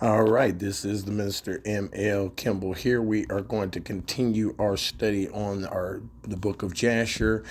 All right, this is the Minister M.L. Kimble. Here we are going to continue our study on the book of Jasher.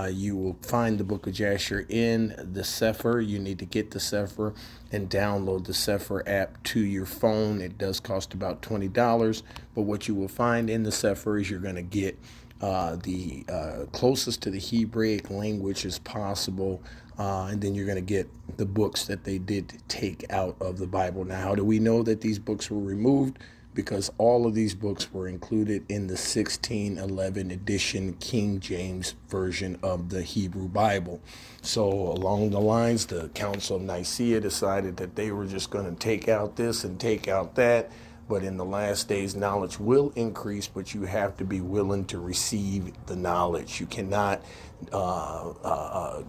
You will find the book of Jasher in the Sefer. You need to get the Sefer and download the Sefer app to your phone. It does cost about $20, but what you will find in the Sefer is you're going to get the closest to the Hebraic language as possible. And then you're going to get the books that they did take out of the Bible. Now, how do we know that these books were removed? Because all of these books were included in the 1611 edition King James version of the Hebrew Bible. So along the lines, the Council of Nicaea decided that they were just going to take out this and take out that. But in the last days, knowledge will increase, but you have to be willing to receive the knowledge. You cannot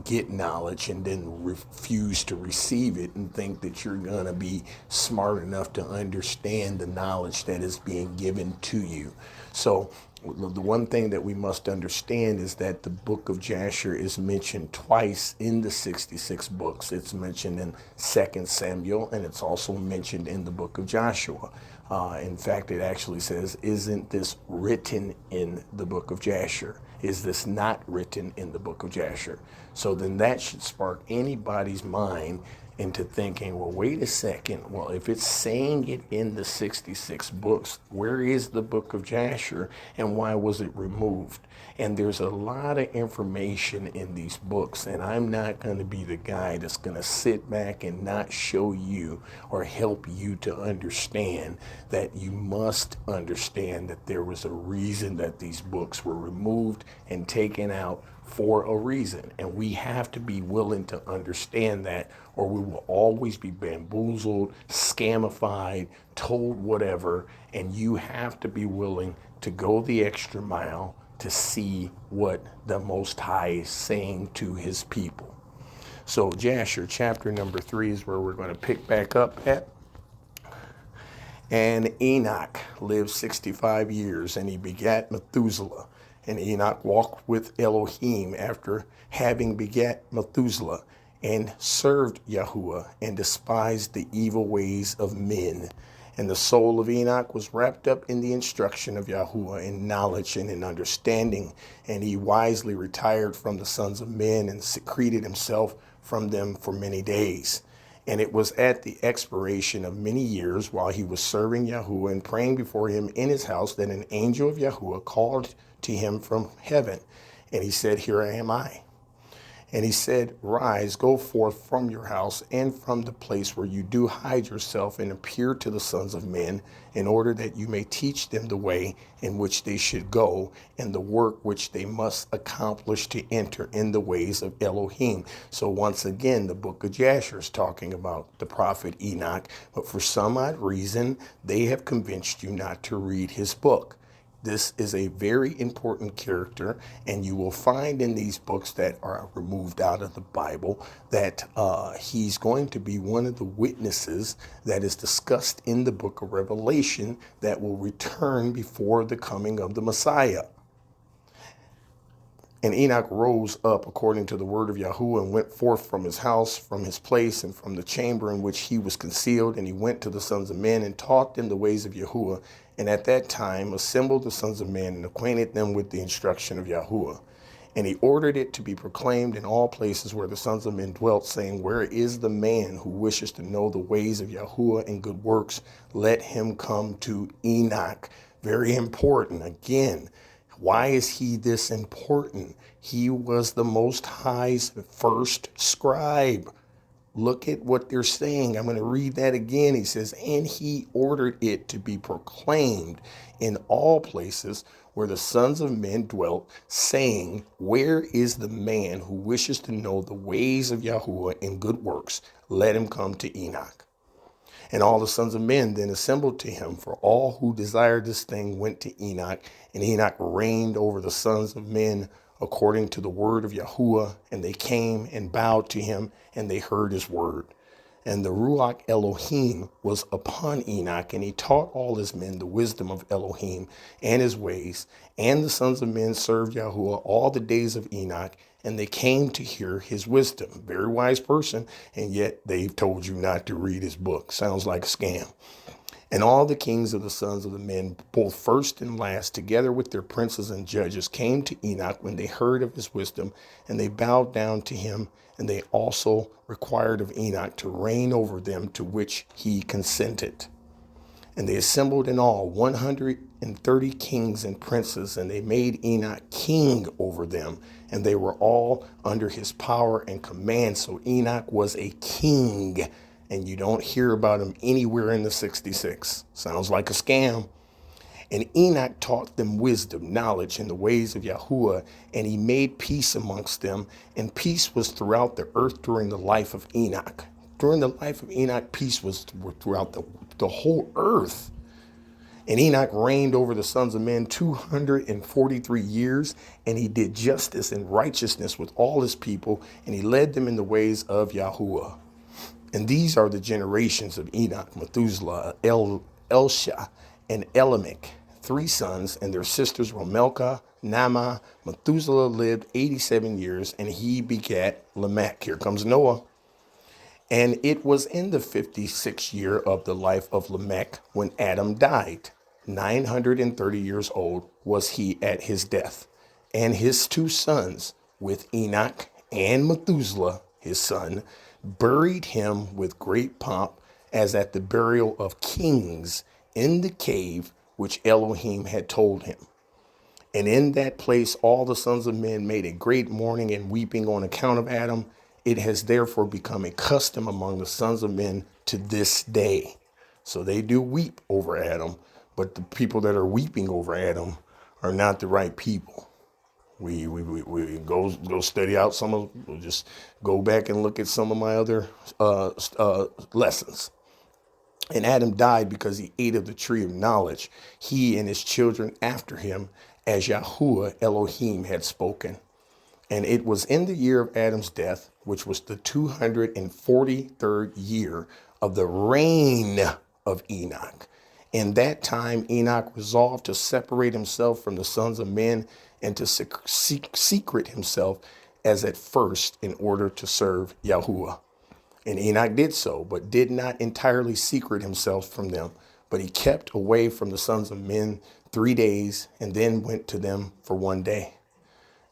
get knowledge and then refuse to receive it and think that you're going to be smart enough to understand the knowledge that is being given to you. So the one thing that we must understand is that the book of Jasher is mentioned twice in the 66 books. It's mentioned in 2 Samuel, and it's also mentioned in the book of Joshua. In fact, it actually says, isn't this written in the book of Jasher? Is this not written in the book of Jasher? So then that should spark anybody's mind into thinking, well, wait a second. Well, if it's saying it in the 66 books, where is the book of Jasher and why was it removed? And there's a lot of information in these books, and I'm not going to be the guy that's going to sit back and not show you or help you to understand that you must understand that there was a reason that these books were removed and taken out for a reason. And we have to be willing to understand that, or we will always be bamboozled, scamified, told whatever. And you have to be willing to go the extra mile to see what the Most High is saying to his people. So Jasher chapter number 3 is where we're going to pick back up at. And Enoch lived 65 years, and he begat Methuselah. And Enoch walked with Elohim after having begat Methuselah, and served Yahuwah, and despised the evil ways of men. And the soul of Enoch was wrapped up in the instruction of Yahuwah, in knowledge and in understanding. And he wisely retired from the sons of men, and secreted himself from them for many days. And it was at the expiration of many years, while he was serving Yahuwah and praying before him in his house, that an angel of Yahuwah called to him from heaven. And he said, Here am I. And he said, Rise, go forth from your house and from the place where you do hide yourself, and appear to the sons of men, in order that you may teach them the way in which they should go, and the work which they must accomplish to enter in the ways of Elohim. So once again, the book of Jasher is talking about the prophet Enoch, but for some odd reason, they have convinced you not to read his book. This is a very important character, and you will find in these books that are removed out of the Bible that he's going to be one of the witnesses that is discussed in the book of Revelation that will return before the coming of the Messiah. And Enoch rose up according to the word of Yahuwah, and went forth from his house, from his place, and from the chamber in which he was concealed. And he went to the sons of men, and taught them the ways of Yahuwah. And at that time assembled the sons of men, and acquainted them with the instruction of Yahuwah. And he ordered it to be proclaimed in all places where the sons of men dwelt, saying, Where is the man who wishes to know the ways of Yahuwah and good works? Let him come to Enoch. Very important. Again, why is he this important? He was the Most High's first scribe. Look at what they're saying. I'm going to read that again. He says, And he ordered it to be proclaimed in all places where the sons of men dwelt, saying, Where is the man who wishes to know the ways of Yahuwah and good works? Let him come to Enoch. And all the sons of men then assembled to him, for all who desired this thing went to Enoch. And Enoch reigned over the sons of men according to the word of Yahuwah. And they came and bowed to him, and they heard his word. And the Ruach Elohim was upon Enoch, and he taught all his men the wisdom of Elohim and his ways. And the sons of men served Yahuwah all the days of Enoch, and they came to hear his wisdom. Very wise person, and yet they've told you not to read his book. Sounds like a scam. And all the kings of the sons of the men, both first and last, together with their princes and judges, came to Enoch when they heard of his wisdom, and they bowed down to him, and they also required of Enoch to reign over them, to which he consented. And they assembled in all 130 kings and princes, and they made Enoch king over them, and they were all under his power and command. So Enoch was a king, and you don't hear about him anywhere in the 66. Sounds like a scam. And Enoch taught them wisdom, knowledge, and the ways of Yahuwah, and he made peace amongst them, and peace was throughout the earth during the life of Enoch. During the life of Enoch, peace was throughout the whole earth. And Enoch reigned over the sons of men 243 years, and he did justice and righteousness with all his people, and he led them in the ways of Yahuwah. And these are the generations of Enoch, Methuselah, Elsha, and Elamech, 3 sons, and their sisters were Melchah, Naamah. Methuselah lived 87 years, and he begat Lamech. Here comes Noah. And it was in the 56th year of the life of Lamech when Adam died. 930 years old was he at his death. And his 2 sons, with Enoch and Methuselah, his son, buried him with great pomp, as at the burial of kings, in the cave which Elohim had told him. And in that place all the sons of men made a great mourning and weeping on account of Adam. It has therefore become a custom among the sons of men to this day. So they do weep over Adam, but the people that are weeping over Adam are not the right people. We go study out we'll just go back and look at some of my other lessons. And Adam died because he ate of the tree of knowledge, he and his children after him, as Yahuwah Elohim had spoken. And it was in the year of Adam's death, which was the 243rd year of the reign of Enoch. In that time, Enoch resolved to separate himself from the sons of men and to secret himself as at first in order to serve Yahuwah. And Enoch did so, but did not entirely secret himself from them, but he kept away from the sons of men 3 days and then went to them for 1 day.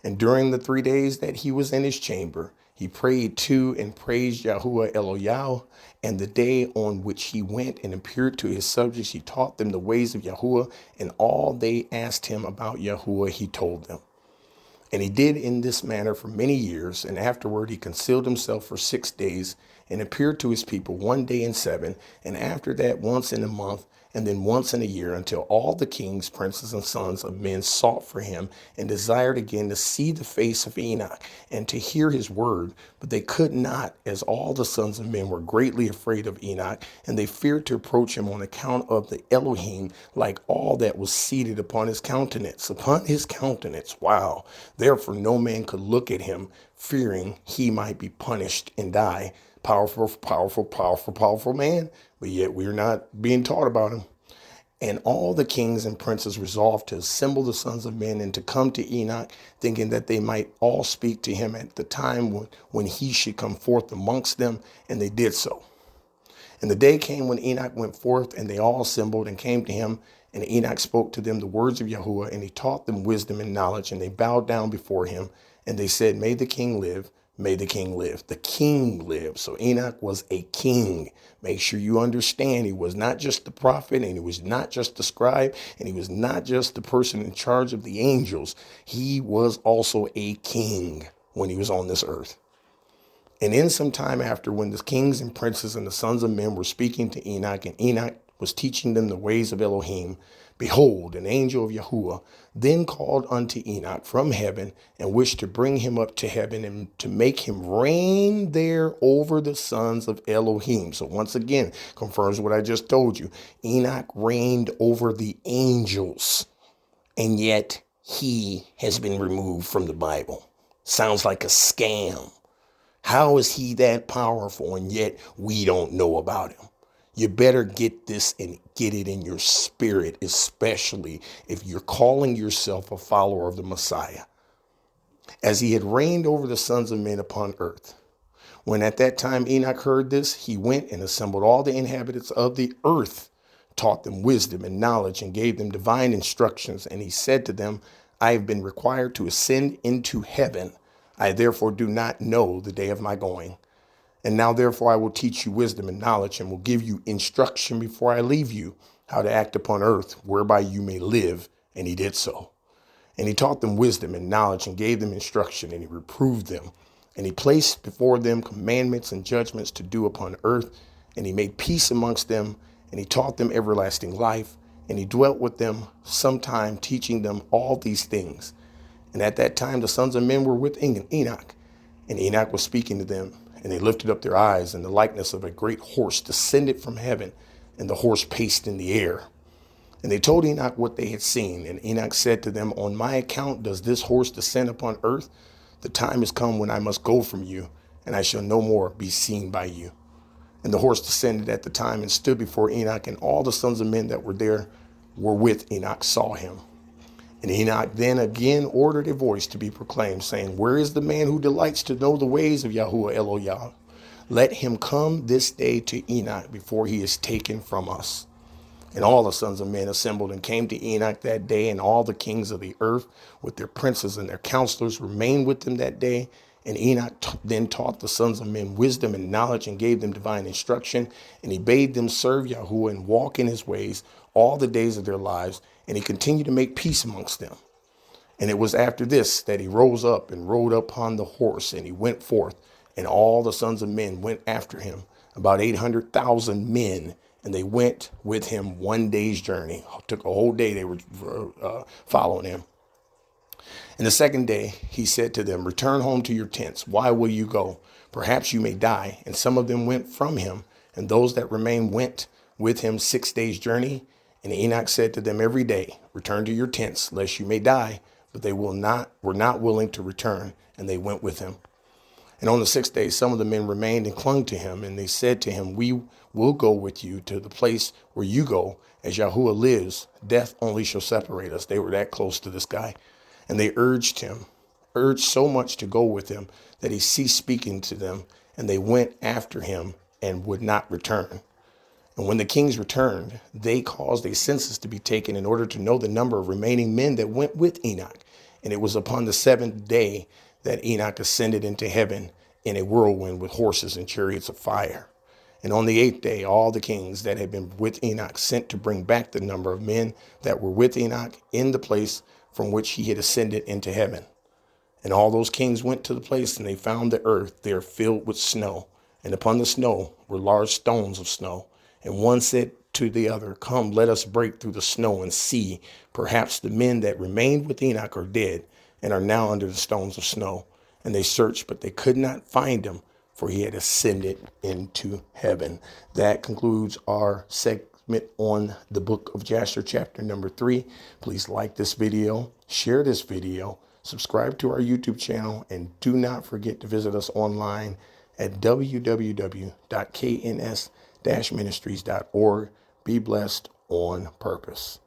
And during the 3 days that he was in his chamber, he prayed to and praised Yahuwah Eloyahu. And the day on which he went and appeared to his subjects, he taught them the ways of Yahuwah, and all they asked him about Yahuwah, he told them. And he did in this manner for many years, and afterward he concealed himself for 6 days, and appeared to his people 1 day in 7, and after that once in a month, and then once in a year, until all the kings, princes, and sons of men sought for him, and desired again to see the face of Enoch, and to hear his word. But they could not, as all the sons of men were greatly afraid of Enoch, and they feared to approach him on account of the Elohim, like all that was seated upon his countenance. Upon his countenance, wow. Therefore no man could look at him, fearing he might be punished and die. Powerful man, but yet we're not being taught about him. And all the kings and princes resolved to assemble the sons of men and to come to Enoch, thinking that they might all speak to him at the time when he should come forth amongst them, and they did so. And the day came when Enoch went forth, and they all assembled and came to him, and Enoch spoke to them the words of Yahuwah, and he taught them wisdom and knowledge, and they bowed down before him, and they said, "May the king live. May the king live." The king lived. So Enoch was a king. Make sure you understand, he was not just the prophet, and he was not just the scribe, and he was not just the person in charge of the angels. He was also a king when he was on this earth. And in some time after, when the kings and princes and the sons of men were speaking to Enoch, and Enoch was teaching them the ways of Elohim, behold, an angel of Yahuwah then called unto Enoch from heaven, and wished to bring him up to heaven and to make him reign there over the sons of Elohim. So once again, confirms what I just told you. Enoch reigned over the angels, and yet he has been removed from the Bible. Sounds like a scam. How is he that powerful, and yet we don't know about him? You better get this and get it in your spirit, especially if you're calling yourself a follower of the Messiah. as he had reigned over the sons of men upon earth. When at that time Enoch heard this, he went and assembled all the inhabitants of the earth, taught them wisdom and knowledge, and gave them divine instructions. And he said to them, I have been required to ascend into heaven. I therefore do not know the day of my going. And now therefore I will teach you wisdom and knowledge, and will give you instruction before I leave you, how to act upon earth, whereby you may live. And he did so. And he taught them wisdom and knowledge, and gave them instruction, and he reproved them. And he placed before them commandments and judgments to do upon earth. And he made peace amongst them, and he taught them everlasting life. And he dwelt with them sometime, teaching them all these things. And at that time the sons of men were with Enoch, and Enoch was speaking to them. And they lifted up their eyes, and the likeness of a great horse descended from heaven, and the horse paced in the air. And they told Enoch what they had seen. And Enoch said to them, on my account does this horse descend upon earth? The time is come when I must go from you, and I shall no more be seen by you. And the horse descended at the time and stood before Enoch, and all the sons of men that were there were with Enoch saw him. And Enoch then again ordered a voice to be proclaimed, saying, where is the man who delights to know the ways of Yahuwah Elohim? Let him come this day to Enoch before he is taken from us. And all the sons of men assembled and came to Enoch that day, and all the kings of the earth with their princes and their counselors remained with them that day. And Enoch then taught the sons of men wisdom and knowledge, and gave them divine instruction. And he bade them serve Yahuwah and walk in his ways all the days of their lives. And he continued to make peace amongst them. And it was after this that he rose up and rode upon the horse, and he went forth, and all the sons of men went after him, about 800,000 men. And they went with him one day's journey. It took a whole day they were following him. And the second day he said to them, return home to your tents. Why will you go? Perhaps you may die. And some of them went from him, and those that remained went with him 6 days' journey. And Enoch said to them every day, return to your tents, lest you may die. But they were not willing to return, and they went with him. And on the 6th day, some of the men remained and clung to him. And they said to him, we will go with you to the place where you go. As Yahuwah lives, death only shall separate us. They were that close to this guy. And they urged so much to go with him, that he ceased speaking to them. And they went after him and would not return. And when the kings returned, they caused a census to be taken in order to know the number of remaining men that went with Enoch. And it was upon the 7th day that Enoch ascended into heaven in a whirlwind with horses and chariots of fire. And on the 8th day, all the kings that had been with Enoch sent to bring back the number of men that were with Enoch in the place from which he had ascended into heaven. And all those kings went to the place, and they found the earth there filled with snow. And upon the snow were large stones of snow. And one said to the other, come, let us break through the snow and see. Perhaps the men that remained with Enoch are dead, and are now under the stones of snow. And they searched, but they could not find him, for he had ascended into heaven. That concludes our segment on the book of Jasher, chapter number 3. Please like this video, share this video, subscribe to our YouTube channel, and do not forget to visit us online at www.kns-ministries.org. Be blessed on purpose.